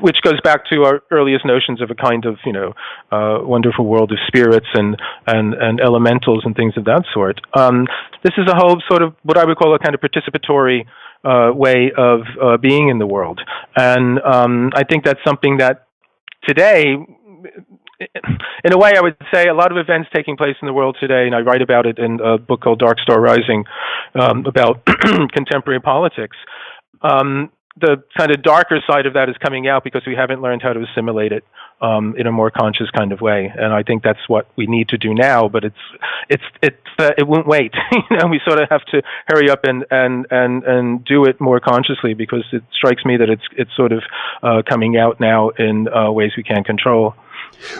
which goes back to our earliest notions of a kind of wonderful world of spirits and elementals and things of that sort. This is a whole sort of what I would call a kind of participatory way of being in the world, and I think that's something that today, in a way, I would say a lot of events taking place in the world today, and I write about it in a book called Dark Star Rising, about contemporary politics. The kind of darker side of that is coming out because we haven't learned how to assimilate it in a more conscious kind of way, and I think that's what we need to do now. But it won't wait. We sort of have to hurry up and do it more consciously, because it strikes me that it's sort of coming out now in ways we can't control.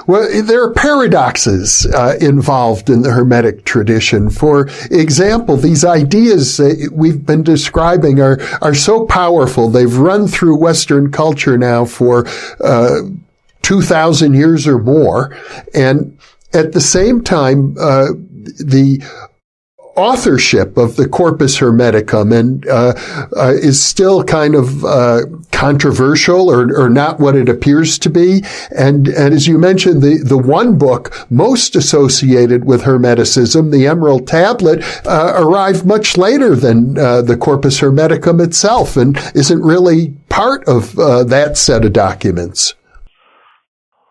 Well, there are paradoxes involved in the Hermetic tradition. For example, these ideas we've been describing are so powerful. They've run through Western culture now for 2,000 years or more. And at the same time, the authorship of the Corpus Hermeticum is still kind of controversial or not what it appears to be. And as you mentioned, the one book most associated with Hermeticism, the Emerald Tablet, arrived much later than the Corpus Hermeticum itself, and isn't really part of that set of documents.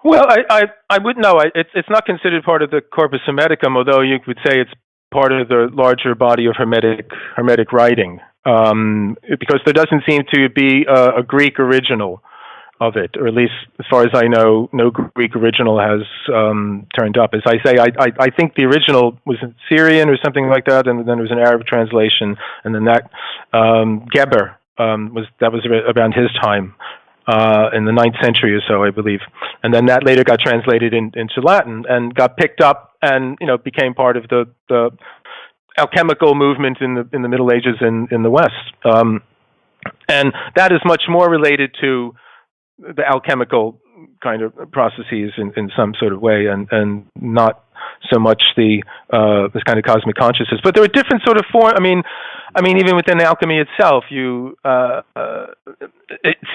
Well, I would know. It's not considered part of the Corpus Hermeticum, although you could say it's part of the larger body of Hermetic writing, because there doesn't seem to be a Greek original of it, or at least as far as I know, no Greek original has turned up. As I say, I think the original was in Syrian or something like that, and then there was an Arab translation, and then that Geber was around his time in the 9th century or so, I believe, and then that later got translated into Latin and got picked up and became part of the alchemical movement in the Middle Ages in the West, and that is much more related to the alchemical kind of processes in some sort of way, and not so much this kind of cosmic consciousness. But there are different sort of forms. I mean, even within alchemy itself, it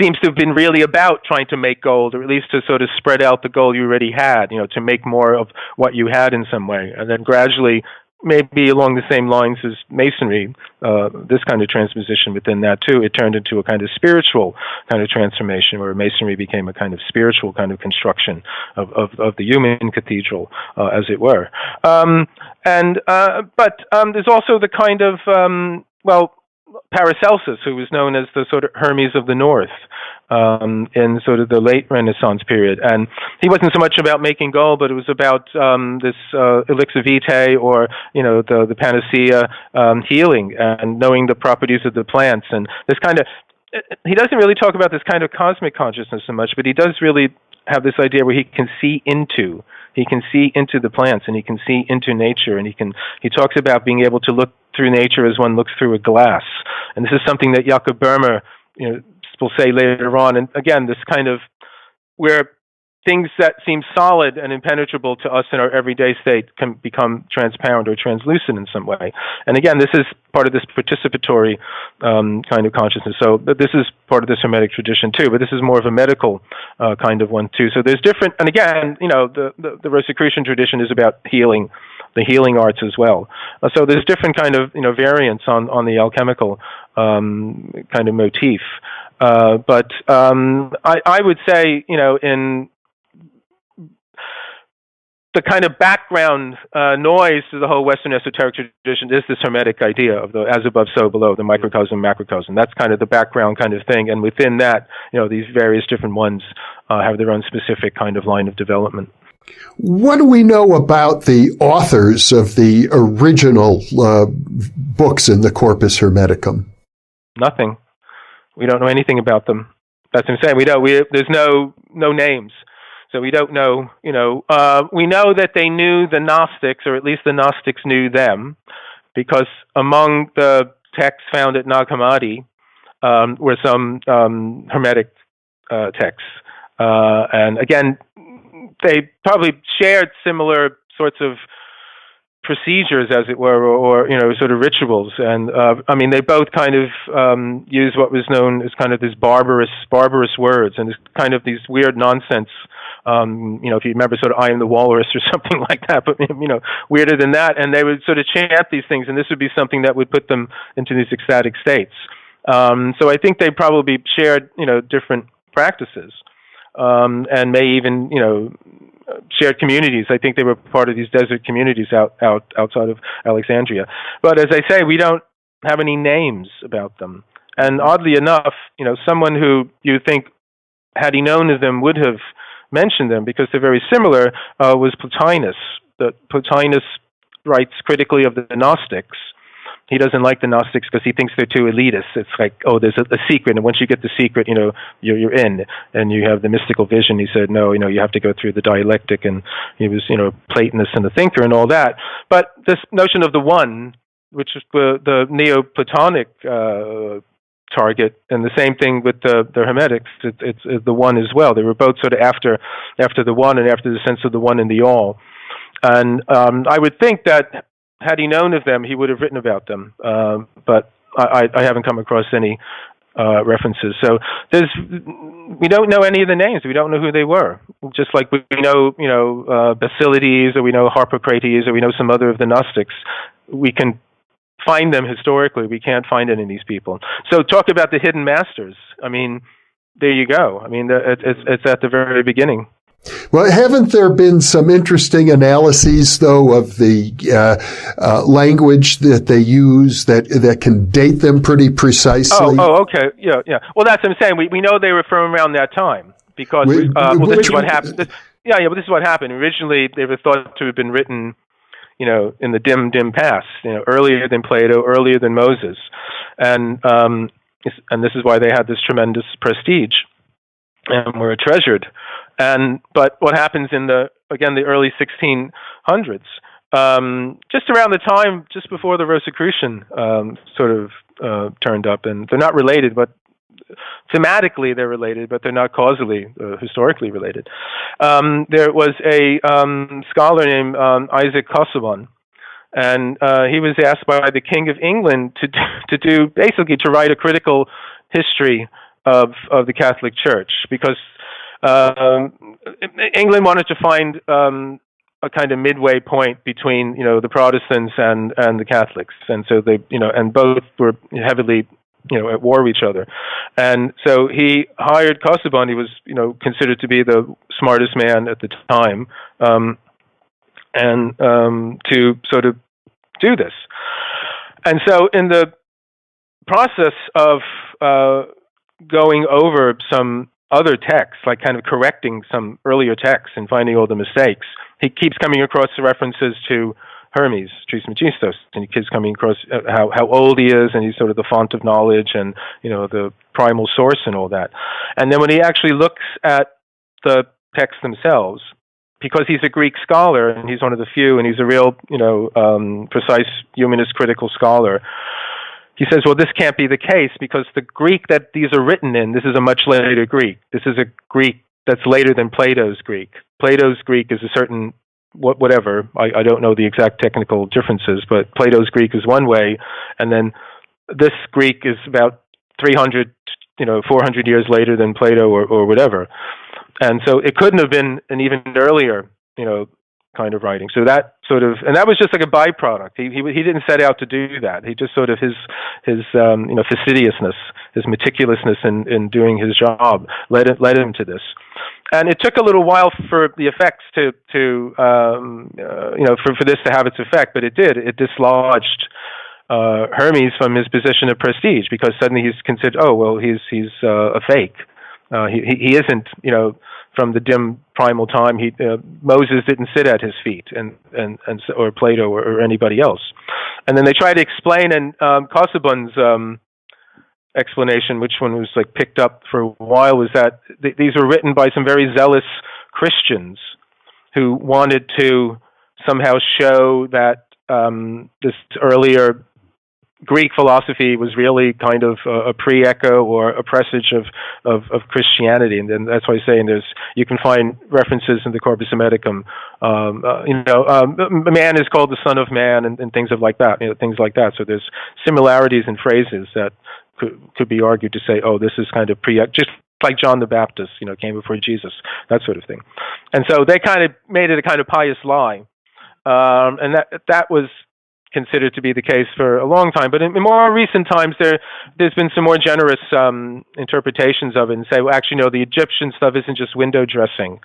seems to have been really about trying to make gold, or at least to sort of spread out the gold you already had, to make more of what you had in some way, and then gradually, maybe along the same lines as Masonry, this kind of transposition within that too, it turned into a kind of spiritual kind of transformation, where Masonry became a kind of spiritual kind of construction of the human cathedral, as it were. But there's also the kind of, Paracelsus, who was known as the sort of Hermes of the North in sort of the late Renaissance period. And he wasn't so much about making gold, but it was about this elixir vitae, or, the panacea, healing and knowing the properties of the plants. And this kind of, he doesn't really talk about this kind of cosmic consciousness so much, but he does really have this idea where he can see into the plants, and he can see into nature, and he talks about being able to look through nature as one looks through a glass. And this is something that Jakob Böhmer, will say later on. And again, this kind of where things that seem solid and impenetrable to us in our everyday state can become transparent or translucent in some way. And again, this is part of this participatory kind of consciousness. So this is part of this Hermetic tradition too, but this is more of a medical kind of one too. So there's different, and again, the Rosicrucian tradition is about healing, the healing arts as well. So there's different kind of variants on the alchemical kind of motif. But I would say, in the kind of background noise to the whole Western esoteric tradition is this Hermetic idea of the as above, so below, the microcosm, macrocosm. That's kind of the background kind of thing. And within that, these various different ones have their own specific kind of line of development. What do we know about the authors of the original books in the Corpus Hermeticum? Nothing. We don't know anything about them. That's what I'm saying. There's no names. So we don't know, we know that they knew the Gnostics, or at least the Gnostics knew them, because among the texts found at Nag Hammadi were some Hermetic texts. And again, they probably shared similar sorts of procedures, as it were, or sort of rituals. And they both kind of use what was known as kind of these barbarous words, and it's kind of these weird nonsense. If you remember, sort of "I am the walrus" or something like that, but weirder than that. And they would sort of chant these things, and this would be something that would put them into these ecstatic states. So I think they probably shared, different practices, and may even, shared communities. I think they were part of these desert communities outside of Alexandria. But as I say, we don't have any names about them. And oddly enough, someone who you think, had he known of them, would have mentioned them, because they're very similar, was Plotinus. Plotinus writes critically of the Gnostics. He doesn't like the Gnostics because he thinks they're too elitist. It's like, there's a secret, and once you get the secret, you're in, and you have the mystical vision. He said, no, you have to go through the dialectic, and he was, Platonist and a thinker and all that. But this notion of the one, which is the Neoplatonic target, and the same thing with the Hermetics, it's the one as well. They were both sort of after the one, and after the sense of the one and the all. And I would think that had he known of them, he would have written about them. But I haven't come across any references. So we don't know any of the names. We don't know who they were. Just like we know, Basilides, or we know Harpocrates, or we know some other of the Gnostics. We can find them historically. We can't find any of these people. So talk about the hidden masters. There you go. It's at the very beginning. Well, haven't there been some interesting analyses, though, of the language that they use that can date them pretty precisely? Oh, okay, yeah. Well, that's what I'm saying. We know they were from around that time because this is what happened. But this is what happened. Originally, they were thought to have been written, in the dim past, earlier than Plato, earlier than Moses, and this is why they had this tremendous prestige and were treasured. But what happens in the early 1600s, just around the time, just before the Rosicrucian turned up, and they're not related, but thematically they're related, but they're not causally, historically related. There was a scholar named Isaac Casaubon, and he was asked by the King of England to write a critical history of the Catholic Church, because England wanted to find a kind of midway point between the Protestants and the Catholics, and so they and both were heavily at war with each other, and so he hired Casaubon. He was considered to be the smartest man at the time, and to sort of do this, and so in the process of going over some other texts, like kind of correcting some earlier texts and finding all the mistakes, he keeps coming across the references to Hermes Trismegistus, and he keeps coming across how old he is, and he's sort of the font of knowledge and the primal source and all that. And then when he actually looks at the texts themselves, because he's a Greek scholar and he's one of the few, and he's a real precise humanist critical scholar, he says, well, this can't be the case, because the Greek that these are written in, this is a much later Greek. This is a Greek that's later than Plato's Greek. Plato's Greek is a certain, whatever, I don't know the exact technical differences, but Plato's Greek is one way, and then this Greek is about 300, 400 years later than Plato or whatever. And so it couldn't have been an even earlier, kind of writing. So that and that was just like a byproduct. He didn't set out to do that. He just sort of his fastidiousness, his meticulousness in doing his job led him to this. And it took a little while for the effects for this to have its effect, but it did. It dislodged Hermes from his position of prestige, because suddenly he's considered, he's a fake. He isn't, from the dim primal time. Moses didn't sit at his feet, or Plato or anybody else. And then they tried to explain, and Casaubon's explanation, which one was picked up for a while, was that these were written by some very zealous Christians who wanted to somehow show that this earlier Greek philosophy was really kind of a pre-echo or a presage of Christianity, and then that's why I'm saying you can find references in the Corpus Hermeticum. Man is called the Son of Man, and things like that. Things like that. So there's similarities in phrases that could be argued to say, this is kind of just like John the Baptist, came before Jesus, that sort of thing. And so they kind of made it a kind of pious lie, and that was considered to be the case for a long time. But in more recent times, there's been some more generous interpretations of it, and say, well, actually, no, the Egyptian stuff isn't just window dressing.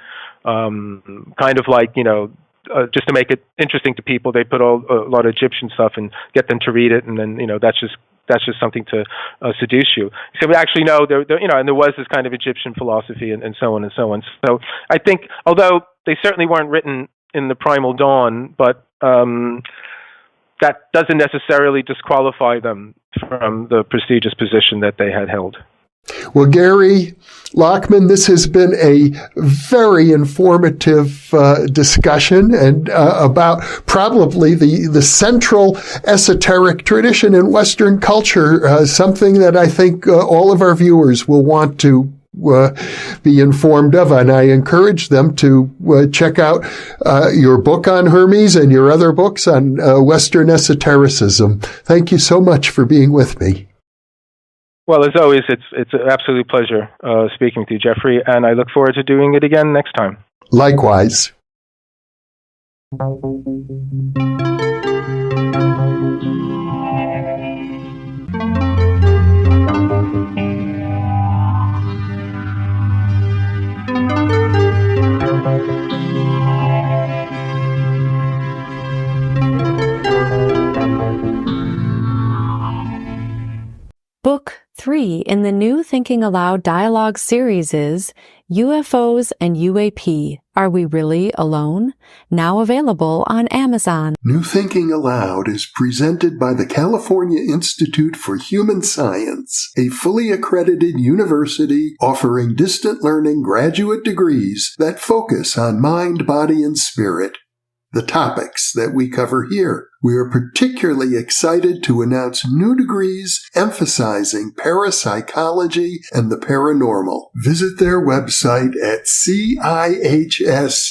Kind of like, just to make it interesting to people, they put a lot of Egyptian stuff and get them to read it, and then, that's just something to seduce you. So we actually know and there was this kind of Egyptian philosophy and so on and so on. So I think, although they certainly weren't written in the primal dawn, but that doesn't necessarily disqualify them from the prestigious position that they had held. Well, Gary Lachman, this has been a very informative discussion and about probably the central esoteric tradition in Western culture, something that I think all of our viewers will want to be informed of, and I encourage them to check out your book on Hermes and your other books on Western esotericism. Thank you so much for being with me. Well, as always, it's an absolute pleasure speaking with you, Jeffrey, and I look forward to doing it again next time. Likewise. Book 3 in the new Thinking Aloud dialogue series is UFOs and UAP, Are We Really Alone? Now available on Amazon. New Thinking Aloud is presented by the California Institute for Human Science, a fully accredited university offering distant learning graduate degrees that focus on mind, body, and spirit. The topics that we cover here. We are particularly excited to announce new degrees emphasizing parapsychology and the paranormal. Visit their website at cihs.edu.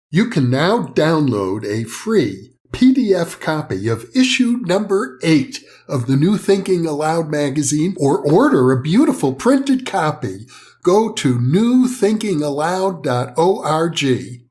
You can now download a free PDF copy of issue number 8 of the New Thinking Aloud magazine or order a beautiful printed copy. Go to newthinkingaloud.org.